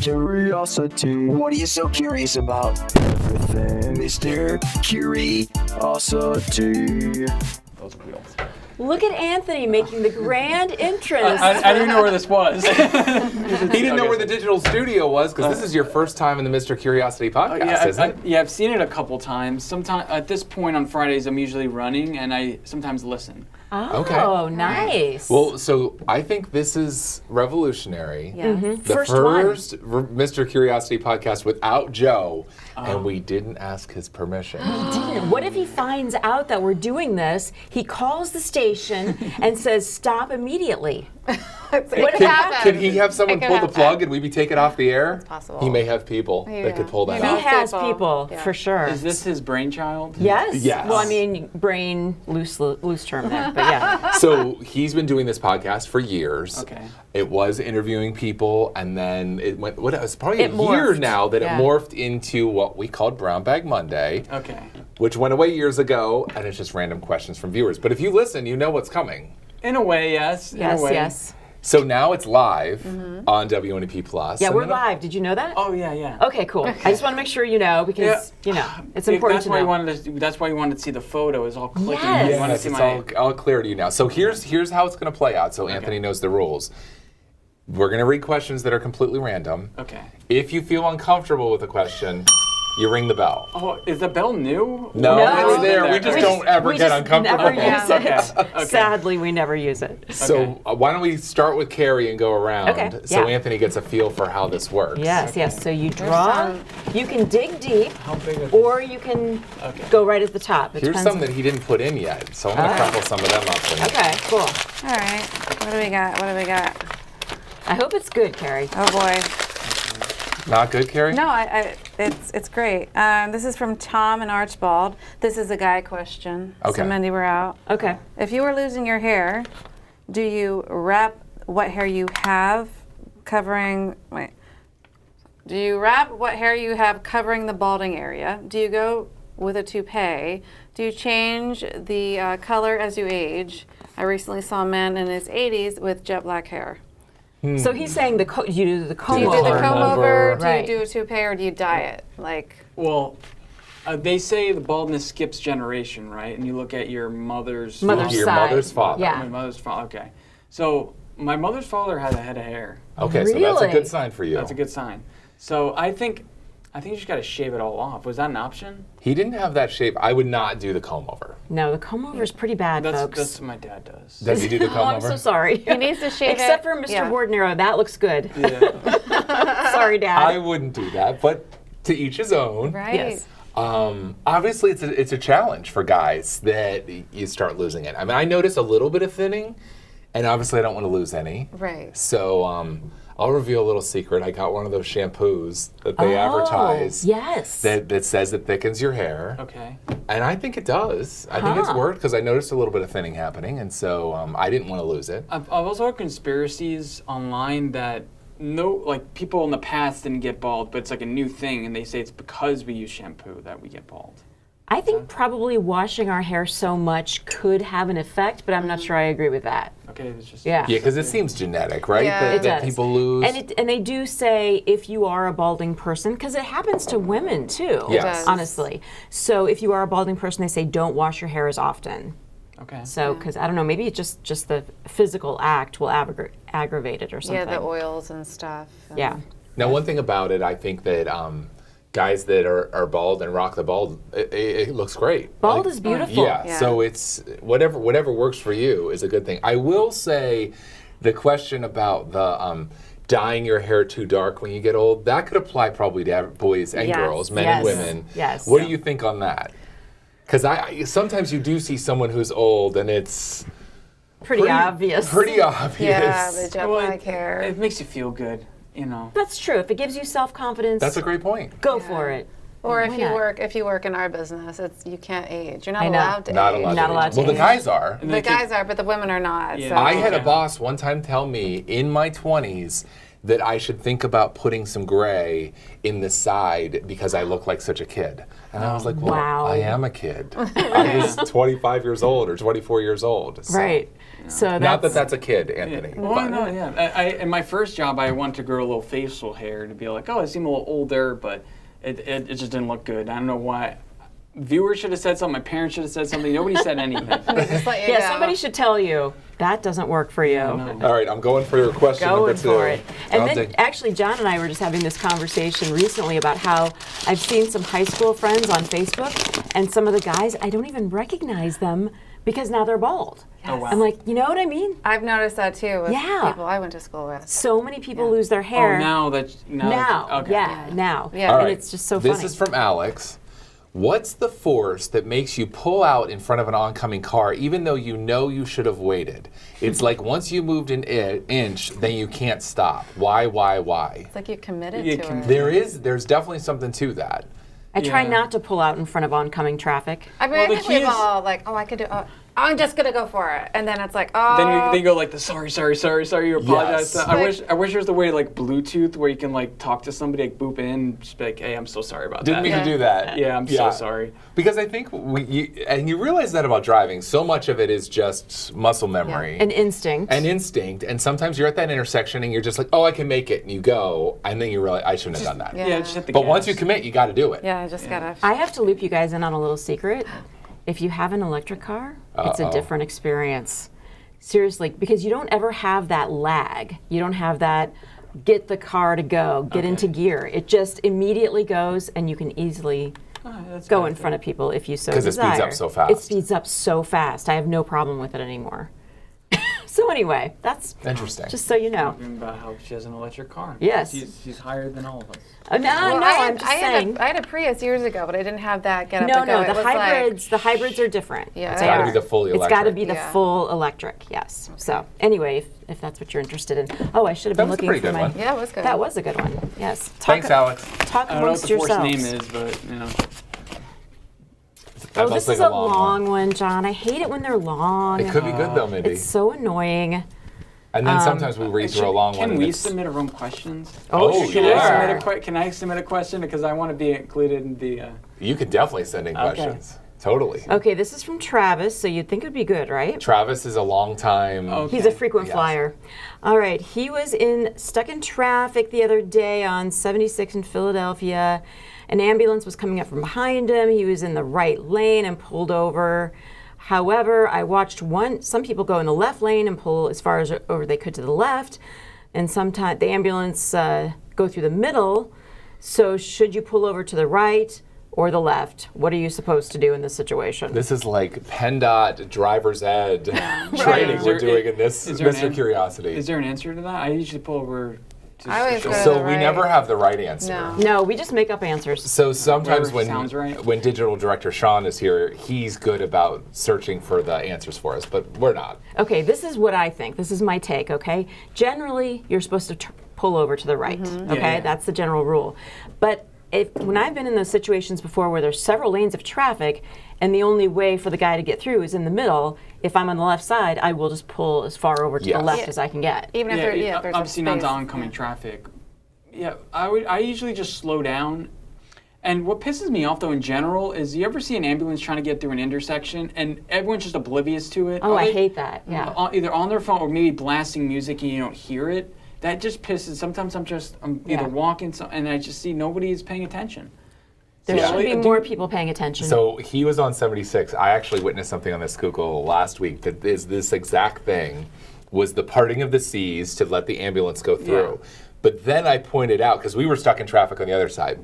Curiosity. What are you so curious about? Everything, Mr. Curiosity. Those wheels. Look at Anthony making the grand entrance. I didn't know where this was. He didn't know where the digital studio was because this is your first time in the Mr. Curiosity podcast, isn't it? Yeah, I've seen it a couple times. Sometimes at this point on Fridays, I'm usually running, and I sometimes listen. Oh, Okay. nice. Well, so I think this is revolutionary. Yeah. The First Mr. Curiosity podcast without Joe, and we didn't ask his permission. What if he finds out that we're doing this? He calls the station and says, "Stop immediately." What Could he have someone pull the plug and we be taken off the air? It's possible. He may have people that could pull that He He off. has people. people Yeah. for sure. Is this his brainchild? Yes. Yes. Well, I mean, brain loose term there, but yeah. So he's been doing this podcast for years. Okay. It was interviewing people, and then it went. What it was probably It a year morphed. now that Yeah. it morphed into what we called Brown Bag Monday, Okay. which went away years ago, and it's just random questions from viewers. But if you listen, you know what's coming. In a way, yes. In Yes, a way. yes. So now it's live on WNEP Plus. Yeah, and we're then- live. Did you know that? Oh yeah, yeah. Okay, cool. I just want to make sure you know because, it's important That's to why know. That's why you wanted to see the photo. Is all clicking. Yes. You wanted to Yes, see it's my. all clear to you now. So here's how it's going to play out. So Anthony knows the rules. We're going to read questions that are completely random. Okay. If you feel uncomfortable with a question, you ring the bell. Oh, is the bell new? No, No. it's there. We just don't ever we get just uncomfortable. never use it. Okay. Sadly, we never use it. So why don't we start with Kerry and go around Okay, so yeah. Anthony gets a feel for how this works. Yes, yes. So you draw. You can dig deep, How big are or you can Okay. go right at the top. It Here's depends some that he didn't put in yet, so I'm going to crumple some of them up. And Okay, cool. All right. What do we got? What do we got? I hope it's good, Carrie. Oh boy. Not good, Kerry? No, it's great. This is from Tom and Archibald. This is a guy question. Okay. So Mindi, we're out. Okay. If you were losing your hair, do you wrap what hair you have covering? Wait. Do you wrap what hair you have covering the balding area? Do you go with a toupee? Do you change the color as you age? I recently saw a man in his 80s with jet black hair. So he's saying you do the comb Do you do the over. comb over? Do Right. you do a toupee or do you dye it? Like, Well, they say the baldness skips generation, right? And you look at your mother's Mother's Your side. mother's father. Yeah. My mother's father. Okay. So my mother's father had a head of hair. Okay, so that's a Really? good sign for you. That's a good sign. So I think you just got to shave it all off. Was that an option? He didn't have that shape. I would not do the comb over. No, the comb over is pretty bad, That's folks. what my dad does. Does he do the comb Oh, I'm over? so sorry. he needs to shave Except it. for Mr. Yeah. Bordenero, that looks good. Yeah. Sorry, Dad. I wouldn't do that, but to each his own. Right? Yes. Obviously, it's a challenge for guys that you start losing it. I mean, I notice a little bit of thinning, and obviously I don't want to lose any. Right. So I'll reveal a little secret. I got one of those shampoos that they advertise Yes. that says it thickens your hair. Okay. And I think it does. I think it's worked because I noticed a little bit of thinning happening, and so I didn't want to lose it. I've also heard conspiracies online that people in the past didn't get bald, but it's like a new thing, and they say it's because we use shampoo that we get bald. I think probably washing our hair so much could have an effect, but I'm not sure I agree with that. Okay, it's just Yeah. Yeah, because it seems genetic, right? Yeah. that It that does. people lose. And they do say if you are a balding person, because it happens to women too, Yes. It does. honestly. So if you are a balding person, they say don't wash your hair as often. Okay. So, because I don't know, maybe it's just the physical act will aggravate it or something. Yeah, the oils and stuff. Yeah. Now, one thing about it, I think that guys that are bald and rock the bald, it looks great. Bald is beautiful. Yeah, Yeah. so it's whatever works for you is a good thing. I will say the question about the dyeing your hair too dark when you get old, that could apply probably to boys and Yes, girls, men yes, and women. yes. What do you think on that? Because sometimes you do see someone who's old and it's Pretty obvious. Pretty obvious. Yeah, the jet Well, black hair. It makes you feel good, you know. That's true. If it gives you self-confidence, That's a great point. go for it. Or Why if you not? work in our business, you can't age. You're not I know. allowed to Not age. allowed. Not allowed to Well, the age. guys are. The guys are, but the women are not. Yeah. So. I had a Okay. boss one time tell me in my 20s that I should think about putting some gray in the side because I look like such a kid. And I was like, well, Wow. I am a kid. I was 25 years old or 24 years old. So. Right. So Not that that's a kid, Anthony. Well, but- no, yeah. In my first job, I wanted to grow a little facial hair to be like, oh, I seem a little older, but it just didn't look good. I don't know why. Viewers should have said something. My parents should have said something. Nobody said anything. Just let you Yeah, go. somebody should tell you that doesn't work for you. No. All right, I'm going for your question Going number 2. for it. And I'll then dig- actually John and I were just having this conversation recently about how I've seen some high school friends on Facebook and some of the guys, I don't even recognize them because now they're bald. Oh, wow. I'm like, you know what I mean? I've noticed that too with Yeah. people I went to school with. So many people lose their hair. Oh, now Now, okay. yeah, now. Yeah. All And right, it's just so this funny. is from Alex. What's the force that makes you pull out in front of an oncoming car even though you know you should have waited? It's like once you moved an inch, then you can't stop. Why? It's like you committed You to can- it. There's definitely something to that. I try Yeah. not to pull out in front of oncoming traffic. I mean, Well, I the think key we've is- all like, oh, I could do. I'm just gonna go for it, and then it's like, oh. Then you go like the sorry. You apologize. Yes. I wish there's a way like Bluetooth where you can like talk to somebody, like boop in, just be like, hey, I'm so sorry about Didn't that. mean to do that. Yeah, I'm so sorry. Because I think you realize that about driving. So much of it is just muscle memory. An instinct. and instinct, and sometimes you're at that intersection and you're just like, oh, I can make it, and you go, and then you realize, I shouldn't have done that. Yeah. Yeah, just hit the But gas. once you commit, you got to do it. Yeah, I just gotta. I have to loop you guys in on a little secret. If you have an electric car, it's a Uh-oh. different experience. Seriously, because you don't ever have that lag. You don't have that get the car to go, get into gear. It just immediately goes and you can easily That's go good. in front of people if you so 'Cause it desire. speeds up so fast. It speeds up so fast. I have no problem with it anymore. So anyway, that's Interesting. just so you know. Talking about how she has an electric car. Yes. She's higher than all of us. Oh, no, Well, no, I'm just I saying. had a Prius years ago, but I didn't have that get up No, and go. no, It the was like- hybrids are different. Yeah. They It's gotta are. be the fully It's got to electric. be the Yeah. full electric, yes. So anyway, if that's what you're interested in. Oh, I should have That been was a looking pretty for good my. one. Yeah, it was good. That was a good one. Yes. Thanks, Alex. Talk I don't know what amongst the force yourselves. name is, but you know. Oh, That this looks is like a long one, John. I hate it when they're long. It could be good though, Mindy. It's so annoying. And then sometimes we read through a long one. Can and we it's- submit our own questions? Oh, Oh, sure. yeah. Can I submit a question because I want to be included in the? You can definitely send in Okay. questions. Totally. Okay, this is from Travis, so you'd think it would be good, right? Travis is a long time. Okay. He's a frequent Yes. flyer. All right, he was stuck in traffic the other day on 76 in Philadelphia. An ambulance was coming up from behind him. He was in the right lane and pulled over. However, I watched some people go in the left lane and pull as far as over they could to the left, and sometimes the ambulance go through the middle. So should you pull over to the right or the left? What are you supposed to do in this situation? This is like PennDOT driver's ed training Is we're there- doing in this is there an Mr. an- Curiosity. Is there an answer to that? I usually pull over. To I always show- go to So the we right. never have the right answer. No. No, we just make up answers. So sometimes Whatever sounds right. when digital director Sean is here, he's good about searching for the answers for us, but we're not. Okay, this is what I think. This is my take, okay? Generally, you're supposed to pull over to the right, okay? Yeah, yeah. That's the general rule. But when I've been in those situations before where there's several lanes of traffic and the only way for the guy to get through is in the middle, if I'm on the left side, I will just pull as far over to Yes. the left Yeah. as I can get. Even if there's I've a seen on space. the oncoming traffic. Yeah, I usually just slow down. And what pisses me off though in general is you ever see an ambulance trying to get through an intersection and everyone's just oblivious to it? Oh, Or I they- hate that, yeah. Either on their phone or maybe blasting music and you don't hear it. That just pisses. Sometimes I'm Yeah. either walking and I just see nobody is paying attention. There Yeah. should be Do- more people paying attention. So he was on 76. I actually witnessed something on this Google last week that is this exact thing, was the parting of the seas to let the ambulance go through. Yeah. But then I pointed out, because we were stuck in traffic on the other side,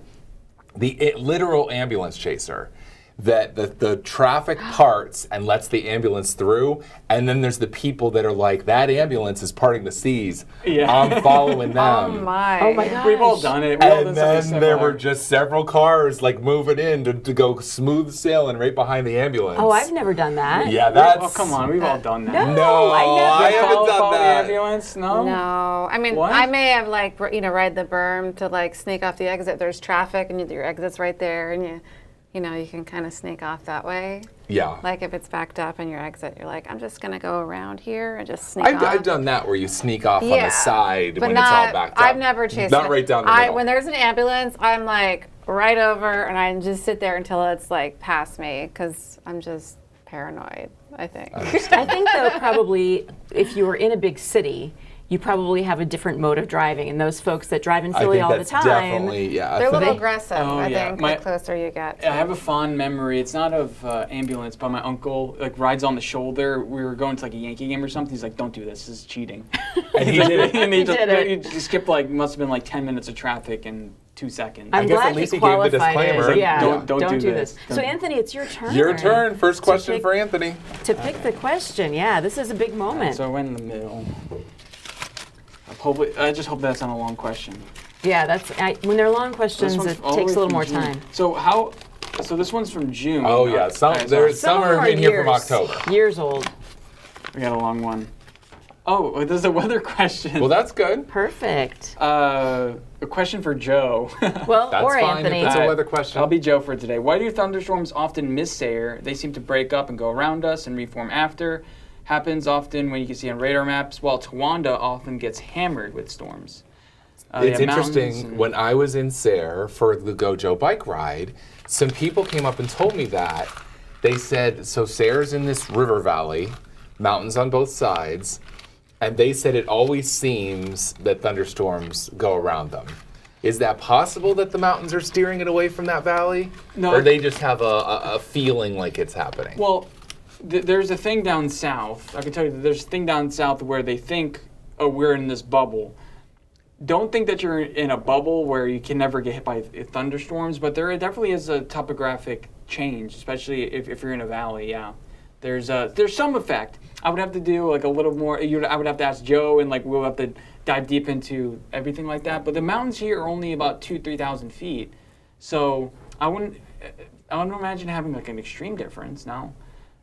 the literal ambulance chaser, that the traffic parts and lets the ambulance through, and then there's the people that are like, that ambulance is parting the seas. Yeah. I'm following Oh them. my. Oh my gosh. We've all done it. We've all And done something then there similar. were just several cars like moving in to go smooth sailing right behind the ambulance. Oh, I've never done that. Yeah, that's. Oh, come on. We've all done that. No, I never- I haven't Follow done the that. ambulance? No? No, I mean, What? I may have ride the berm to sneak off the exit. There's traffic and your exit's right there, and you know, you can kind of sneak off that way. Yeah. Like if it's backed up in your exit, you're like, I'm just going to go around here and just sneak off. I've done that where you sneak off on the side but when it's all backed up. I've never chased Not right down the middle. When there's an ambulance, I'm like right over and I just sit there until it's like past me because I'm just paranoid, I think. I think though probably if you were in a big city, you probably have a different mode of driving, and those folks that drive in Philly all the time, definitely, they're a little aggressive, I think, the closer you get. I have a fond memory. It's not of ambulance, but my uncle like rides on the shoulder. We were going to like a Yankee game or something. He's like, "Don't do this. This is cheating." And he did it. And he just skipped like must have been like 10 minutes of traffic in 2 seconds. I'm guess glad at least he he gave the qualified disclaimer. it. Yeah, Don't do this. So Anthony, it's your turn. Your turn. First question for Anthony. To pick the question, yeah, this is a big moment. So I went in the middle. I just hope that's not a long question. Yeah, when they're long questions, it takes a little more time. So this one's from June. Oh yeah, some are in here from October. Years old. We got a long one. Oh, there's a weather question. Well, that's good. Perfect. A question for Joe. Well, That's or fine Anthony. if it's a weather question. I'll be Joe for today. Why do thunderstorms often miss Sayre? They seem to break up and go around us and reform after. Happens often when you can see on radar maps, while Towanda often gets hammered with storms. It's interesting. When I was in Sayre for the Go Joe bike ride, some people came up and told me that. They said, so Sayre's in this river valley, mountains on both sides, and they said it always seems that thunderstorms go around them. Is that possible that the mountains are steering it away from that valley? No. Or they just have a feeling like it's happening? Well, there's a thing down south. I can tell you that there's a thing down south where they think, oh, we're in this bubble. Don't think that you're in a bubble where you can never get hit by thunderstorms, but there definitely is a topographic change, especially if you're in a valley, yeah. There's some effect. I would have to do like a little more, I would have to ask Joe, and like we'll have to dive deep into everything like that. But the mountains here are only about 2,000-3,000 feet. So I wouldn't imagine having like an extreme difference, no.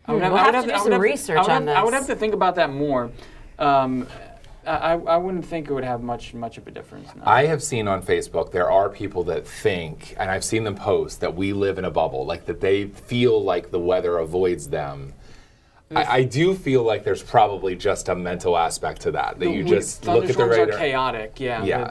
We'll have to do some research on this. I would have to think about that more. I wouldn't think it would have much of a difference. No. I have seen on Facebook there are people that think, and I've seen them post, that we live in a bubble, like that they feel like the weather avoids them. I do feel like there's probably just a mental aspect to that you just look at the radar. Thunderstorms are chaotic, yeah.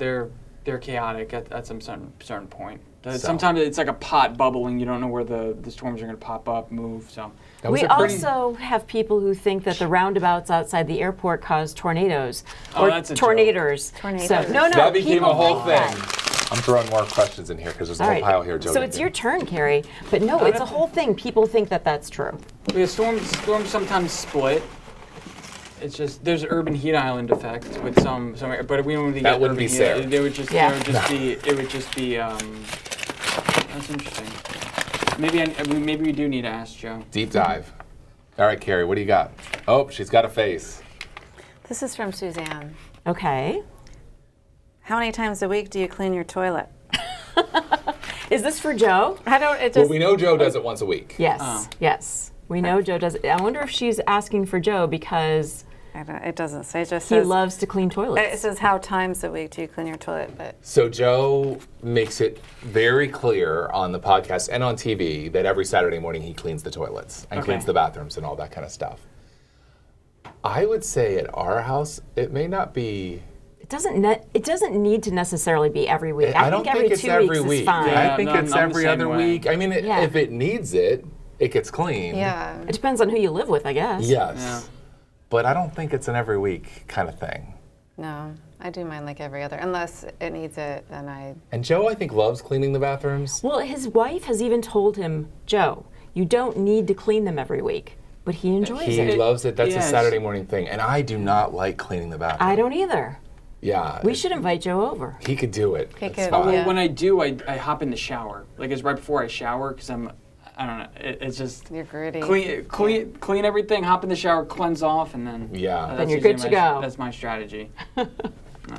They're chaotic at some certain point. Sometimes it's like a pot bubbling. You don't know where the storms are going to pop up, move. So we also have people who think that the roundabouts outside the airport cause tornadoes or that's a tornadoes. Tornadoes. So, no, That became a whole thing. That. I'm throwing more questions in here because there's a All whole right. pile here, Joe. So it's your turn, Kerry. But no, it's a whole thing. People think that that's true. Yeah, storms sometimes split. It's just there's urban heat island effect with some, but we don't really That get wouldn't urban be heat Sayre. island. It would just be. That's interesting. Maybe we do need to ask Joe. Deep dive. All right, Kerry, what do you got? Oh, she's got a face. This is from Suzanne. Okay. How many times a week do you clean your toilet? Is this for Joe? Well, we know Joe does it once a week. Yes. Yes. We know Joe does it. I wonder if she's asking for Joe because It doesn't say. It just he says loves to clean toilets. it says how times a week do you clean your toilet, but So Joe makes it very clear on the podcast and on TV that every Saturday morning he cleans the toilets and cleans the bathrooms and all that kind of stuff. I would say at our house, it may not be. It doesn't need to necessarily be every week. I don't think every it's 2 every weeks week. is fine. I think I'm it's the every same other way. week. I mean, Yeah. if it needs it, it gets clean. yeah. It depends on who you live with, I guess. Yes. Yeah. But I don't think it's an every week kind of thing. No, I do mine like every other. Unless it needs it, then I. And Joe, I think, loves cleaning the bathrooms. Well, his wife has even told him, Joe, you don't need to clean them every week. But he enjoys He it. loves it. That's a Yes. Saturday morning thing. And I do not like cleaning the bathroom. I don't either. Yeah. We should invite Joe over. He could do it. He It's could, fine. yeah. When I do, I hop in the shower. Like it's right before I shower because I don't know. It's just You're gritty. clean everything. Hop in the shower, cleanse off, and then Yeah. that's Then you're usually good to go. That's my strategy.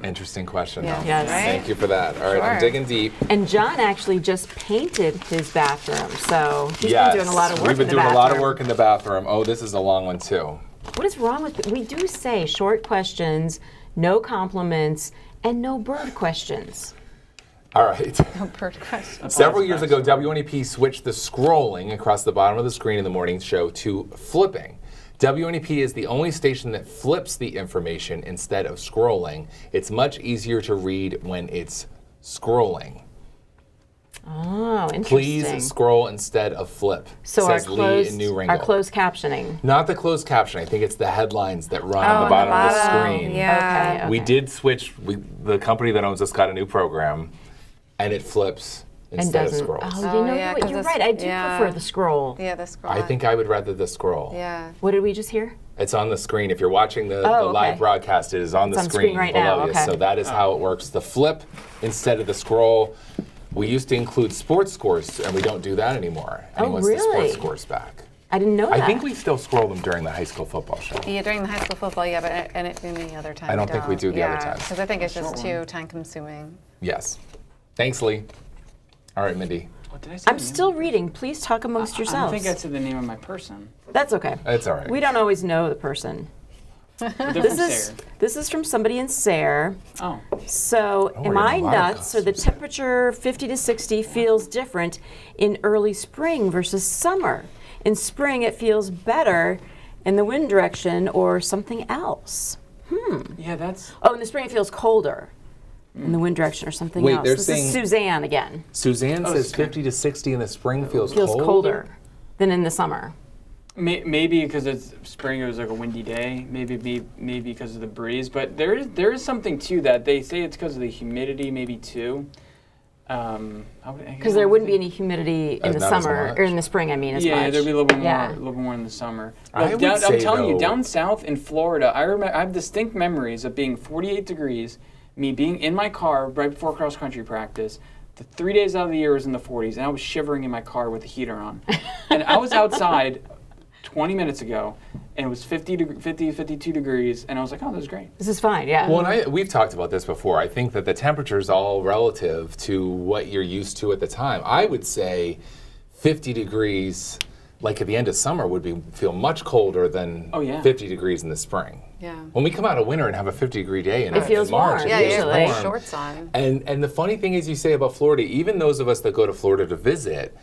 Interesting question, Yeah. though. Yes. Right? Thank you for that. All right, I'm Sure. digging deep. And John actually just painted his bathroom, so he's Yes. been doing a lot of work We've been in the doing a lot of bathroom. work in the bathroom. Oh, this is a long one, too. What is wrong with it? We do say short questions, no compliments, and no bird questions. All right. Bird question. Several years ago, WNEP switched the scrolling across the bottom of the screen in the morning show to flipping. WNEP is the only station that flips the information instead of scrolling. It's much easier to read when it's scrolling. Oh, interesting. Please scroll instead of flip, So says Lee in New Ringle. our closed captioning. Not the closed caption. I think it's the headlines that run on the bottom of the screen. Yeah. Okay. We did switch. The company that owns us got a new program, and it flips And instead of doesn't. scrolls. Oh, you Oh, know yeah, what? 'cause You're it's- right. I do yeah. prefer the scroll. Yeah, the scroll. I think I would rather the scroll. Yeah. What did we just hear? It's on the screen. If you're watching the Oh, live okay. broadcast, it is on the It's on screen screen right below now, you. okay. So that is how it works. The flip instead of the scroll. We used to include sports scores, and we don't do that anymore. Oh, And once the really? sports scores back. I didn't know that. I think we still scroll them during the high school football show. Yeah, during the high school football, yeah, but any other time. I don't think we do the other times. Because I think it's just too time consuming. Yes. Thanks, Lee. All right, Mindy. What did I say? I'm still reading. Please talk amongst I yourselves. don't think I said the name of my person. That's okay. It's all right. We don't always know the person. This is from somebody in Sayre. Oh. So, we're am I getting a lot of nuts or the customers. temperature 50 to 60 feels different in early spring versus summer? In spring, it feels better in the wind direction or something else. Yeah, that's. Oh, in the spring, it feels colder in the wind direction or something Wait, else. they're This saying- is Suzanne again. Suzanne says okay. 50 to 60 in the spring feels Colder than in the summer. Maybe because it's spring, it was like a windy day. Maybe because of the breeze. But there is something to that. They say it's because of the humidity, maybe too. Because there wouldn't be any humidity in the Not as sumd, much. or in the spring. I mean, as much. Yeah, there'd be a little bit more, Yeah. a little bit more in the summer. I would I'm say, telling you, though- down south in Florida, I have distinct memories of being 48 degrees, me being in my car right before cross country practice. The 3 days out of the year was in the 40s, and I was shivering in my car with the heater on. And I was outside 20 minutes ago, and it was 52 degrees, and I was like, oh, this is great. This is fine. Yeah. Well, and we've talked about this before. I think that the temperature is all relative to what you're used to at the time. I would say 50 degrees, like at the end of summer, would feel much colder than Oh, yeah. 50 degrees in the spring. Yeah. When we come out of winter and have a 50-degree day in, It feels in March, warm, it Yeah, feels you usually. have warm. shorts on. And the funny thing is, you say about Florida, even those of us that go to Florida to visit,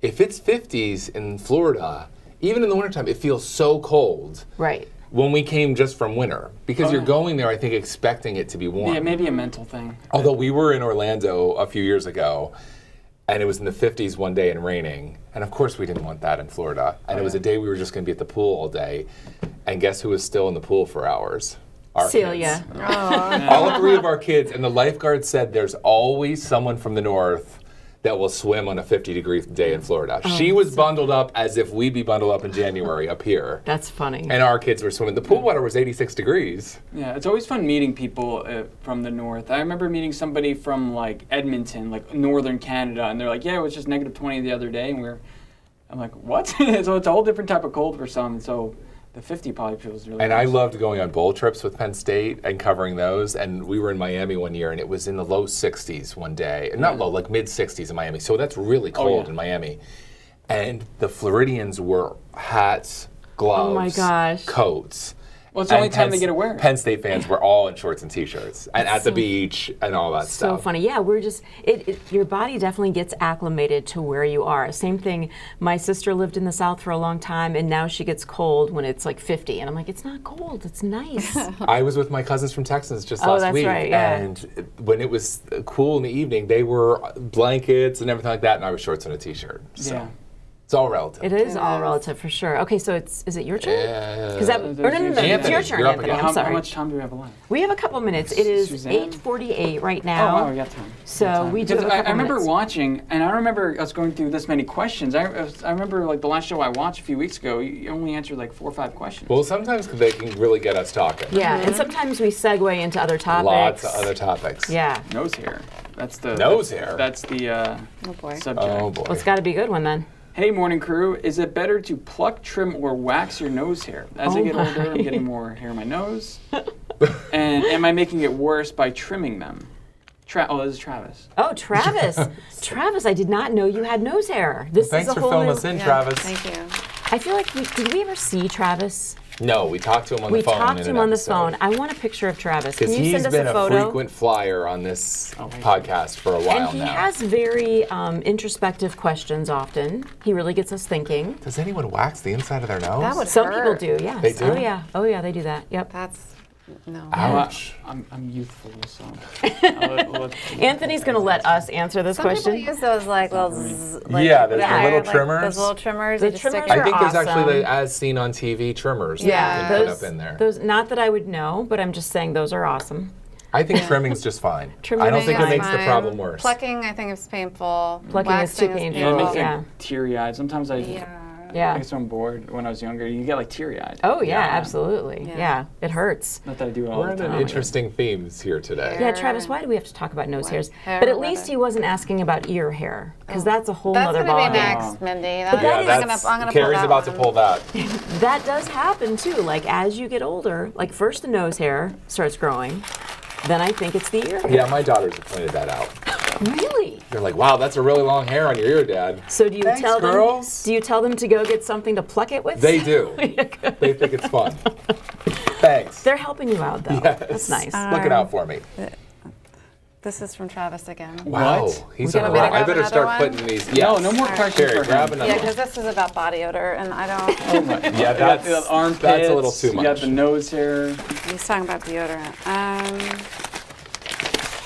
if it's 50s in Florida, even in the wintertime, it feels so cold. Right. When we came just from winter, because Oh, you're yeah. going there, I think, expecting it to be warm. Yeah, maybe a mental thing. Although we were in Orlando a few years ago, and it was in the 50s one day and raining, and of course we didn't want that in Florida. And it was a day we were just going to be at the pool all day, and guess who was still in the pool for hours? Our Celia. kids. All three of our kids, and the lifeguard said there's always someone from the north that will swim on a 50-degree day in Florida. She was bundled up as if we'd be bundled up in January up here. That's funny. And our kids were swimming. The pool water was 86 degrees. Yeah, it's always fun meeting people from the north. I remember meeting somebody from like Edmonton, like northern Canada, and they're like, "Yeah, it was just negative 20 the other day," and I'm like, "What?" So it's a whole different type of cold for some. And so the 50 probably feels really. And I nice. loved going on bowl trips with Penn State and covering those. And we were in Miami one year, and it was in the low 60s one day. Not low, like mid 60s in Miami. So that's really cold yeah. in Miami. And the Floridians were hats, gloves, Oh my gosh. coats. Well, it's the only time they get to wear it. Penn State fans were all in shorts and t-shirts and at the beach and all that So stuff. funny. Yeah, we're just, your body definitely gets acclimated to where you are. Same thing, my sister lived in the South for a long time, and now she gets cold when it's like 50. And I'm like, it's not cold, it's nice. I was with my cousins from Texas just Oh, last that's week, right, yeah. and when it was cool in the evening, they were blankets and everything like that, and I was shorts and a t-shirt. So Yeah. it's all relative. It is all relative for sure. Okay, so is it your turn? Yeah. 'Cause that, or no, it's Anthony, your turn, you're up Anthony. again. I'm How sorry. much time do we have left? We have a couple minutes. It is Suzanne? 8:48 right Oh, now. wow, we got time. So we do have a Because couple I remember minutes. watching, and I don't remember us going through this many questions. I remember like the last show I watched a few weeks ago, you only answered like 4 or 5 questions. Well, sometimes they can really get us talking. Yeah, and sometimes we segue into other topics. Lots of other topics. Yeah. Nose hair. That's the Nose hair? That's the Oh boy. subject. Oh boy. Well, it's got to be a good one then. Hey, morning crew. Is it better to pluck, trim, or wax your nose hair? As I Oh get older, my. I'm getting more hair in my nose. And am I making it worse by trimming them? Oh, this is Travis. Oh, Travis. Travis, I did not know you had nose hair. This Thanks is a for whole filling new, us in, Yeah, Travis. Thank you. I feel like did we ever see Travis? No, we talked to him on We the phone. talked to him on the phone. I want a picture of Travis. Can Because you he's send us been a a photo? frequent flyer on this podcast for a while And he now. has very introspective questions often. He really gets us thinking. Does anyone wax the inside of their nose? That would Some hurt. people do, yes. They do? Oh yeah. Oh yeah, they do that. Yep. That's no. Ouch. I'm youthful, so. Anthony's going to let us answer this Some question. people use those like little zzz, like, Yeah, there's the yeah, little like trimmers. Those little trimmers. The you just stick trimmers I your- are think there's actually awesome. the as seen on TV trimmers Yeah, that you can those, put up in there. those. Not that I would know, but I'm just saying those are awesome. I think trimming's just fine. Trimming I don't think it is makes the fine. problem worse. Plucking, I think, is painful. Plucking is too Waxing painful. Yeah, it makes me Yeah. teary-eyed. Sometimes I Yeah. get so bored when I was younger. You get like teary-eyed. Oh yeah, absolutely. Yeah. Yeah, it hurts. Not that I do it all We're the on time. interesting themes here today. Yeah, Travis, why do we have to talk about nose hairs? hair, But at whether- least he wasn't asking about ear hair, because that's a whole That's other gonna be ballgame. next, Mindy. that That, is- I'm gonna pull Carrie's that about to one. pull that. That does happen too. Like as you get older, like first the nose hair starts growing, then I think it's the ear hair. Yeah, my daughters have pointed that out. Really? They're like, wow, that's a really long hair on your ear, Dad. So do you Thanks, tell them? girls. Do you tell them to go get something to pluck it with? They do. They think it's fun. Thanks. They're helping you out though. Yes. That's nice. Looking out for me. This is from Travis again. Wow. What? He's You on a want me to roll. I grab better another start one? putting these. No, Yes. no more questions Carrie, for grab him. another Yeah, one. because this is about body odor, and I don't. Oh my. Yeah, You got that's the armpits. that's a little too You got much. the nose hair. He's talking about deodorant.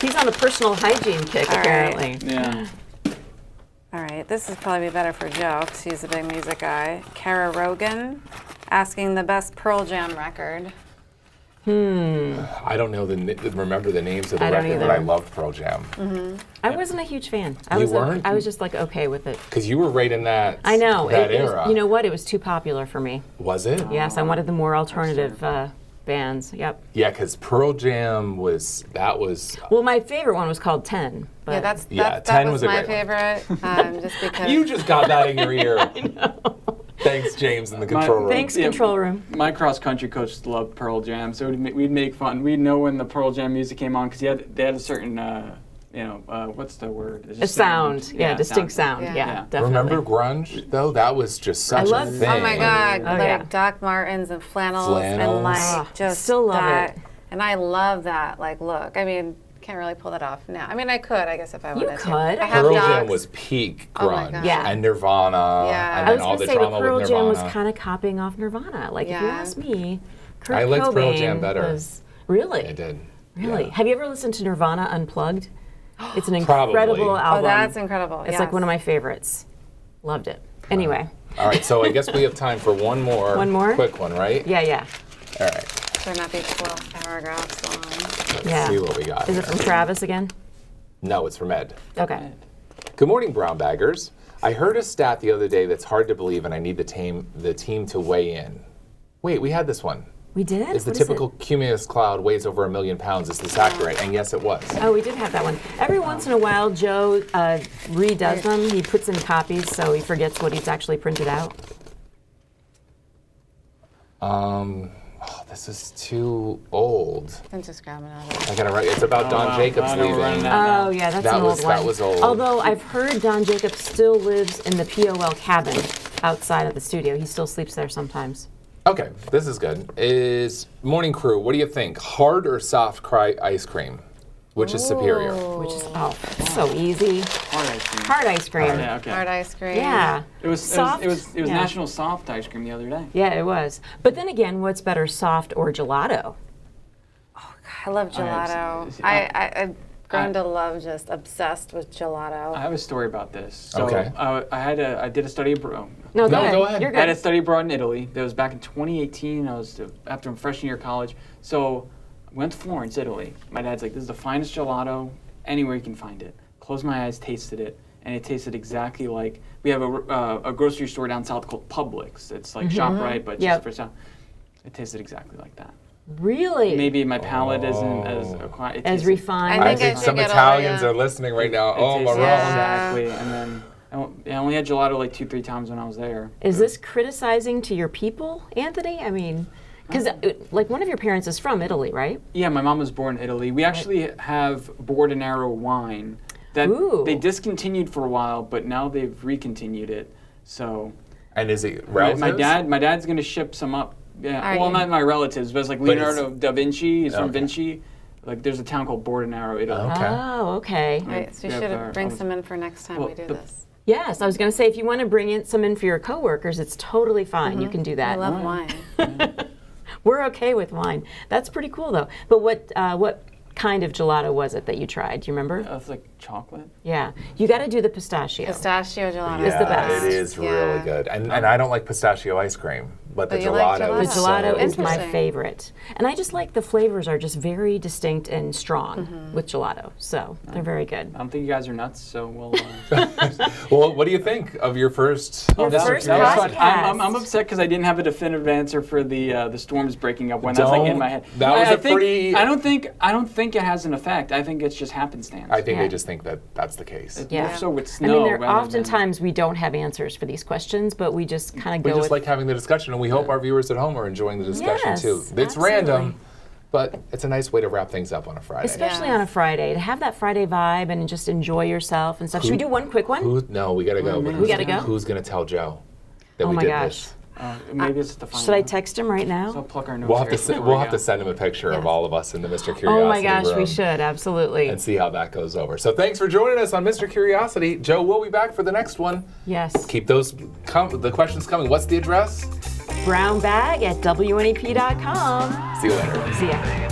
He's on a personal hygiene kick All right. apparently. Yeah. All right, this is probably better for Joe, because he's a big music guy. Kara Rogan asking the best Pearl Jam record. I don't know remember the names of the I don't record, but I either. loved Pearl Jam. I wasn't a huge fan. You weren't? I was just like okay with it. Because you were right in that. I know. that it was- era. you know what? It was too popular for me. Was it? Yes, I wanted the more alternative bands. Yep. Yeah, because Pearl Jam was Well, my favorite one was called 10. But Yeah, that's Yeah, that 10 was was a my great favorite, just because. You just got that in your ear. Thanks, James, in the control room. Thanks, Yeah. control room. My cross country coach loved Pearl Jam, so we'd make fun. We'd know when the Pearl Jam music came on because they had a certain, what's the word? It's A just sound. Yeah, distinct sound. Yeah. Yeah, Yeah. definitely. Remember grunge though? That was just such love- a thing. Oh my God! Oh, like yeah. Doc Martens and flannels, Flannels. and like Ah, just still love that. it. And I love that like look. I mean, can't really pull that off now. I mean, I could, I guess, if I wanted to. could. I have Pearl docs. Jam was peak Oh my grunge. God. Yeah. And Nirvana. Yeah. And I then was all going the to say the drama Pearl with Jam was Nirvana. kind of copying off Nirvana. Like, if you Yeah. ask me, Kurt I liked Pearl Cobain Jam better. was really. I did. Really? Yeah. Have you ever listened to Nirvana Unplugged? It's an Probably. incredible Oh, album. Oh, that's incredible. It's like one of my favorites. Loved it. Anyway, All right, so I guess we have time for one more. One more? Quick one, right? yeah. All right. There not be 12 paragraphs long. Let's Yeah. see what we got. Is it here. from Travis again? No, it's from Ed. Okay. Good morning, brown baggers. I heard a stat the other day that's hard to believe, and I need the team to weigh in. Wait, we had this one. We did? Is the What typical it? cumulus cloud weighs over 1 million pounds? Is this accurate? And yes, it was. Oh, we did have that one. Every once in a while, Joe redoes them. He puts in copies so he forgets what he's actually printed out. This is too old. I'm just grabbing another. I gotta write. It's about Don wow. Jacobs I know we're running leaving. out. Oh, yeah, that's That an was- old one. that was old. Although I've heard Don Jacobs still lives in the POL cabin outside of the studio. He still sleeps there sometimes. Okay, this is good. Is morning crew? What do you think? Hard or soft ice cream? Which is superior? Which is, it's so easy. Hard ice cream. Hard ice cream. Yeah, okay. Hard ice cream. Yeah. It was Soft? It was Yeah. National Soft Ice Cream the other day. Yeah, it was. But then again, what's better, soft or gelato? I love gelato. I- I've grown to love, just obsessed with gelato. I have a story about this. So Okay. I did a study abroad. No, No, go ahead. You're I had a good. study abroad in Italy. That was back in 2018. I was after my freshman year of college. So I went to Florence, Italy. My dad's like, "This is the finest gelato anywhere you can find it." Closed my eyes, tasted it, and it tasted exactly like we have a grocery store down south called Publix. It's like ShopRite, but Yep. just for south. It tasted exactly like that. Really? Maybe my palate isn't as acquired. It As tasted- refined. I I think think I some should get Italians all are the, listening right now. It Oh, tastes Marone. exactly. And then I only had gelato like 2-3 times when I was there. Is this criticizing to your people, Anthony? I mean, because like one of your parents is from Italy, right? Yeah, my mom was born in Italy. We actually have Board and Arrow wine that Ooh. they discontinued for a while, but now they've recontinued it. So And is it my relatives? dad's gonna ship some up Yeah, Are well, you- not my relatives, but it's like But it's- Leonardo da Vinci. He's from Okay. Vinci. Like, there's a town called Bordenaro, Italy. Okay. Oh, okay. Wait, so you Yeah, should fair. bring some in for next time Well, we do the- this. Yes, I was going to say if you want to bring in some in for your coworkers, it's totally fine. You can do I that. love wine. We're okay with wine. That's pretty cool though. But what kind of gelato was it that you tried? Do you remember? It's like chocolate. Yeah, you got to do the pistachio. Pistachio gelato. It's the best. It is really Yeah. good. And I don't like pistachio ice cream, but the But you like gelato gelato. The is gelato so is my Interesting. favorite, and I just like the flavors are just very distinct and strong with gelato. So they're very good. I don't think you guys are nuts, so we'll. Well, what do you think of your first? Your That was- first that was fun. I'm podcast. upset because I didn't have a definitive answer for the storms breaking up when that's like in my head. That was I a think, pretty- I don't think it has an effect. I think it's just happenstance. I think Yeah. they just think that that's the case. Yeah. More so with I snow. mean, there rather than- oftentimes we don't have answers for these questions, but we just kind of We go just with. like having the discussion, and we hope our viewers at home are enjoying the discussion Yes, too. It's absolutely. random, but it's a nice way to wrap things up on a Friday. Especially Yes. on a Friday, to have that Friday vibe and just enjoy yourself and stuff. Should we do one quick one? No, we gotta go. man. We gotta go? Who's gonna tell Joe that Oh we my did gosh. this? Maybe it's the final. Should I text him right now? I'll pluck our nose We'll have to hairs before we'll we have go. to send him a picture of all of us in the Mr. Curiosity Oh my gosh, room we should, absolutely. and see how that goes over. So thanks for joining us on Mr. Curiosity. Joe, we'll be back for the next one. Yes. Keep those the questions coming. What's the address? Brown bag at WNEP.com. See you later. See ya.